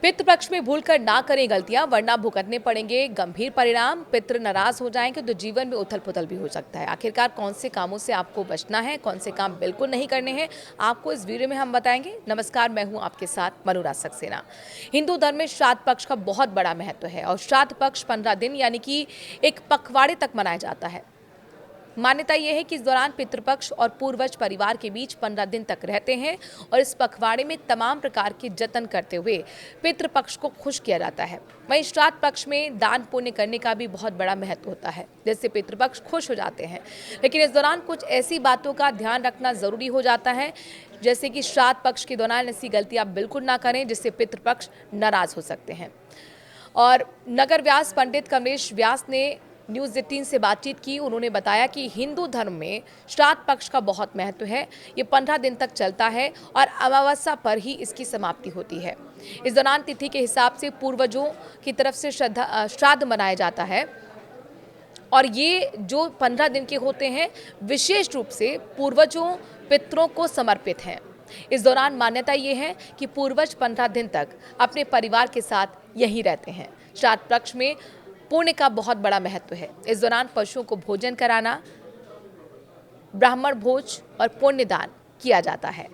पितृपक्ष में भूलकर ना करें गलतियां, वरना भुगतने पड़ेंगे गंभीर परिणाम। पितृ नाराज हो जाएंगे तो जीवन में उथल पुथल भी हो सकता है। आखिरकार कौन से कामों से आपको बचना है, कौन से काम बिल्कुल नहीं करने हैं, आपको इस वीडियो में हम बताएंगे। नमस्कार, मैं हूं आपके साथ मनुराज सक्सेना। हिंदू धर्म में श्राद्ध पक्ष का बहुत बड़ा महत्व है और श्राद्ध पक्ष 15 दिन यानी कि एक पखवाड़े तक मनाया जाता है। मान्यता यह है कि इस दौरान पितृपक्ष और पूर्वज परिवार के बीच 15 दिन तक रहते हैं और इस पखवाड़े में तमाम प्रकार के जतन करते हुए पितृपक्ष को खुश किया जाता है। वहीं श्राद्ध पक्ष में दान पुण्य करने का भी बहुत बड़ा महत्व होता है, जिससे पितृपक्ष खुश हो जाते हैं। लेकिन इस दौरान कुछ ऐसी बातों का ध्यान रखना जरूरी हो जाता है, जैसे कि श्राद्ध पक्ष के दौरान ऐसी गलती आप बिल्कुल ना करें जिससे पितृपक्ष नाराज हो सकते हैं। और नगर व्यास पंडित कमलेश व्यास ने न्यूज़ 18 से बातचीत की। उन्होंने बताया कि हिंदू धर्म में श्राद्ध पक्ष का बहुत महत्व है। ये 15 दिन तक चलता है और अमावस्या पर ही इसकी समाप्ति होती है। इस दौरान तिथि के हिसाब से पूर्वजों की तरफ से श्राद्ध मनाया जाता है और ये जो 15 दिन के होते हैं विशेष रूप से पूर्वजों पितरों को समर्पित हैं। इस दौरान मान्यता ये है कि पूर्वज 15 दिन तक अपने परिवार के साथ यहीं रहते हैं। श्राद्ध पक्ष में पुण्य का बहुत बड़ा महत्व है। इस दौरान पशुओं को भोजन कराना, ब्राह्मण भोज और पुण्य दान किया जाता है।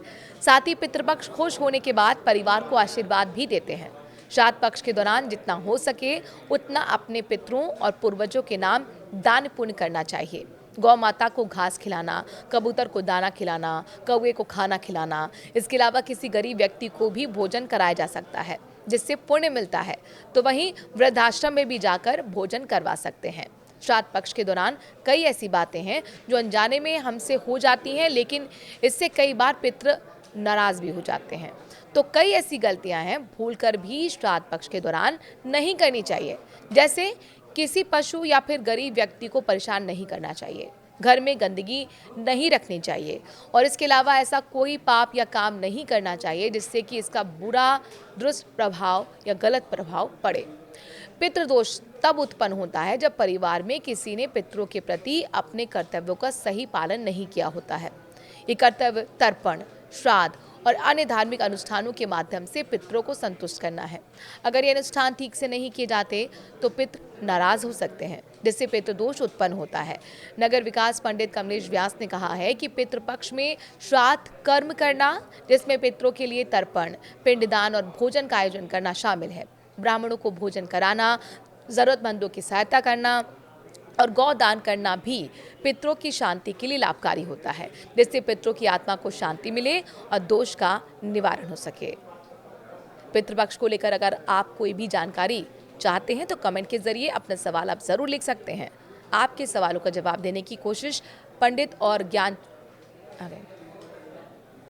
साथ ही पितृपक्ष खुश होने के बाद परिवार को आशीर्वाद भी देते हैं। श्राद्ध पक्ष के दौरान जितना हो सके उतना अपने पितरों और पूर्वजों के नाम दान पुण्य करना चाहिए। गौ माता को घास खिलाना, कबूतर को दाना खिलाना, कौवे को खाना खिलाना, इसके अलावा किसी गरीब व्यक्ति को भी भोजन कराया जा सकता है जिससे पुण्य मिलता है। तो वहीं वृद्धाश्रम में भी जाकर भोजन करवा सकते हैं। श्राद्ध पक्ष के दौरान कई ऐसी बातें हैं जो अनजाने में हमसे हो जाती हैं, लेकिन इससे कई बार पितृ नाराज भी हो जाते हैं। तो कई ऐसी गलतियां हैं भूलकर भी श्राद्ध पक्ष के दौरान नहीं करनी चाहिए, जैसे किसी पशु या फिर गरीब व्यक्ति को परेशान नहीं करना चाहिए, घर में गंदगी नहीं रखनी चाहिए और इसके अलावा ऐसा कोई पाप या काम नहीं करना चाहिए जिससे कि इसका बुरा दुष्ट प्रभाव या गलत प्रभाव पड़े। पितृदोष तब उत्पन्न होता है जब परिवार में किसी ने पितरों के प्रति अपने कर्तव्यों का सही पालन नहीं किया होता है। ये कर्तव्य तर्पण, श्राद्ध और अन्य धार्मिक अनुष्ठानों के माध्यम से पितरों को संतुष्ट करना है। अगर ये अनुष्ठान ठीक से नहीं किए जाते तो पितृ नाराज हो सकते हैं, जिससे पितृदोष उत्पन्न होता है। नगर विकास पंडित कमलेश व्यास ने कहा है कि पितृपक्ष में श्राद्ध कर्म करना, जिसमें पितरों के लिए तर्पण, पिंडदान और भोजन का आयोजन करना शामिल है। ब्राह्मणों को भोजन कराना, जरूरतमंदों की सहायता करना और गौ दान करना भी पितरों की शांति के लिए लाभकारी होता है, जिससे पितरों की आत्मा को शांति मिले और दोष का निवारण हो सके। पितृपक्ष को लेकर अगर आप कोई भी जानकारी चाहते हैं तो कमेंट के जरिए अपना सवाल आप जरूर लिख सकते हैं। आपके सवालों का जवाब देने की कोशिश पंडित और ज्ञान